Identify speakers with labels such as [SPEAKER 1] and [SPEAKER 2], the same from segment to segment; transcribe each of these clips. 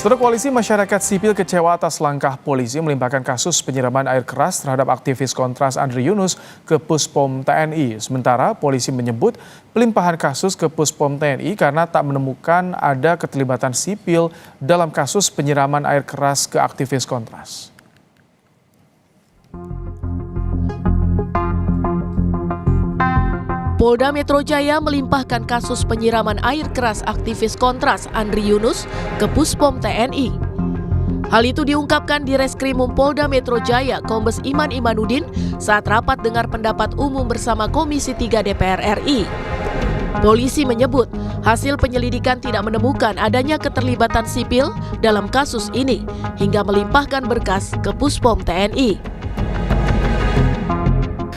[SPEAKER 1] Saudara, Koalisi Masyarakat Sipil kecewa atas langkah polisi melimpahkan kasus penyiraman air keras terhadap aktivis Kontras Andri Yunus ke Puspom TNI. Sementara polisi menyebut pelimpahan kasus ke Puspom TNI karena tak menemukan ada keterlibatan sipil dalam kasus penyiraman air keras ke aktivis Kontras.
[SPEAKER 2] Polda Metro Jaya melimpahkan kasus penyiraman air keras aktivis Kontras Andri Yunus ke Puspom TNI. Hal itu diungkapkan di Reskrimum Polda Metro Jaya Kombes Iman Imanuddin saat rapat dengar pendapat umum bersama Komisi 3 DPR RI. Polisi menyebut hasil penyelidikan tidak menemukan adanya keterlibatan sipil dalam kasus ini hingga melimpahkan berkas ke Puspom TNI.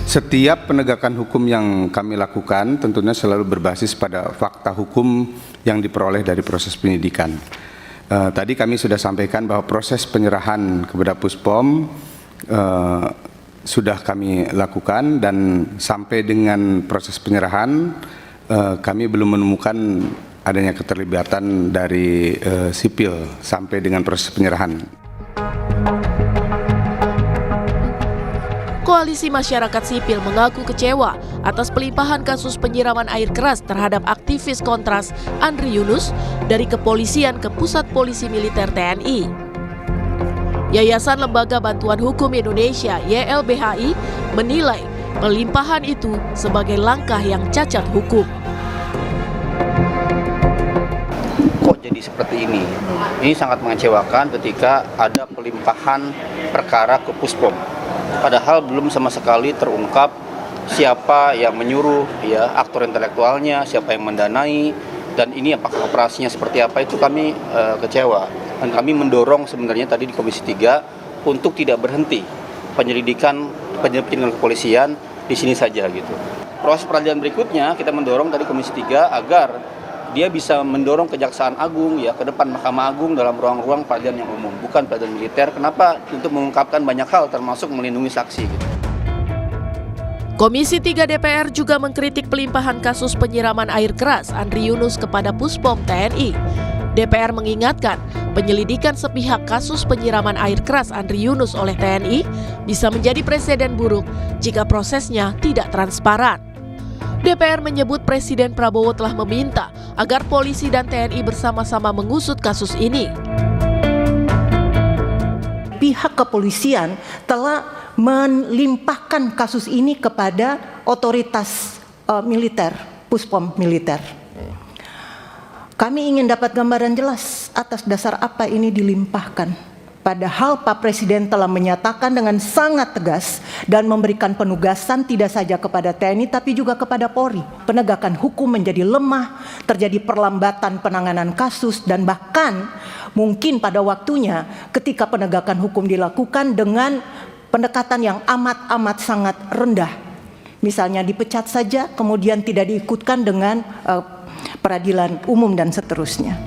[SPEAKER 3] Setiap penegakan hukum yang kami lakukan tentunya selalu berbasis pada fakta hukum yang diperoleh dari proses penyidikan. Tadi kami sudah sampaikan bahwa proses penyerahan kepada Puspom sudah kami lakukan dan sampai dengan proses penyerahan kami belum menemukan adanya keterlibatan dari sipil sampai dengan proses penyerahan.
[SPEAKER 2] Koalisi Masyarakat Sipil mengaku kecewa atas pelimpahan kasus penyiraman air keras terhadap aktivis Kontras Andri Yunus dari kepolisian ke Pusat Polisi Militer TNI. Yayasan Lembaga Bantuan Hukum Indonesia YLBHI menilai pelimpahan itu sebagai langkah yang cacat hukum.
[SPEAKER 4] Kok jadi seperti ini? Ini sangat mengecewakan ketika ada pelimpahan perkara ke Puspom. Padahal belum sama sekali terungkap siapa yang menyuruh, ya, aktor intelektualnya, siapa yang mendanai, dan ini apakah operasinya seperti apa, itu kami kecewa. Dan kami mendorong sebenarnya tadi di Komisi 3 untuk tidak berhenti penyelidikan kepolisian di sini saja gitu. Proses peradilan berikutnya kita mendorong tadi Komisi 3 agar dia bisa mendorong Kejaksaan Agung ya ke depan Mahkamah Agung dalam ruang-ruang peradilan yang umum, bukan peradilan militer. Kenapa? Untuk mengungkapkan banyak hal termasuk melindungi saksi gitu.
[SPEAKER 2] Komisi 3 DPR juga mengkritik pelimpahan kasus penyiraman air keras Andri Yunus kepada Puspom TNI. DPR mengingatkan penyelidikan sepihak kasus penyiraman air keras Andri Yunus oleh TNI bisa menjadi presiden buruk jika prosesnya tidak transparan. DPR menyebut Presiden Prabowo telah meminta agar polisi dan TNI bersama-sama mengusut kasus ini.
[SPEAKER 5] Pihak kepolisian telah melimpahkan kasus ini kepada otoritas militer, Puspom militer. Kami ingin dapat gambaran jelas atas dasar apa ini dilimpahkan. Padahal Pak Presiden telah menyatakan dengan sangat tegas dan memberikan penugasan tidak saja kepada TNI tapi juga kepada Polri. Penegakan hukum menjadi lemah, terjadi perlambatan penanganan kasus dan bahkan mungkin pada waktunya ketika penegakan hukum dilakukan dengan pendekatan yang amat sangat rendah. Misalnya dipecat saja kemudian tidak diikutkan dengan peradilan umum dan seterusnya.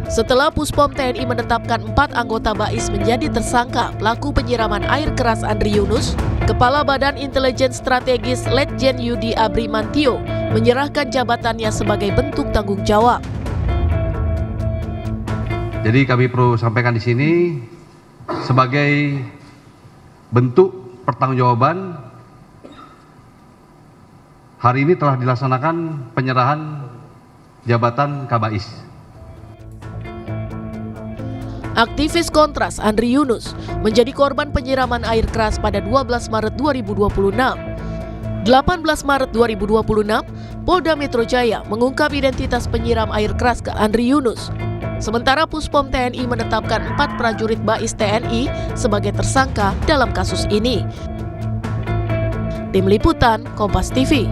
[SPEAKER 2] Setelah Puspom TNI menetapkan 4 anggota BAIS menjadi tersangka pelaku penyiraman air keras Andri Yunus, Kepala Badan Intelijen Strategis Letjen Yudi Abrimantio menyerahkan jabatannya sebagai bentuk tanggung jawab.
[SPEAKER 6] Jadi kami perlu sampaikan di sini sebagai bentuk pertanggungjawaban hari ini telah dilaksanakan penyerahan jabatan Kabais.
[SPEAKER 2] Aktivis Kontras Andri Yunus menjadi korban penyiraman air keras pada 12 Maret 2026. 18 Maret 2026, Polda Metro Jaya mengungkap identitas penyiram air keras ke Andri Yunus. Sementara Puspom TNI menetapkan 4 prajurit BAIS TNI sebagai tersangka dalam kasus ini. Tim Liputan Kompas TV.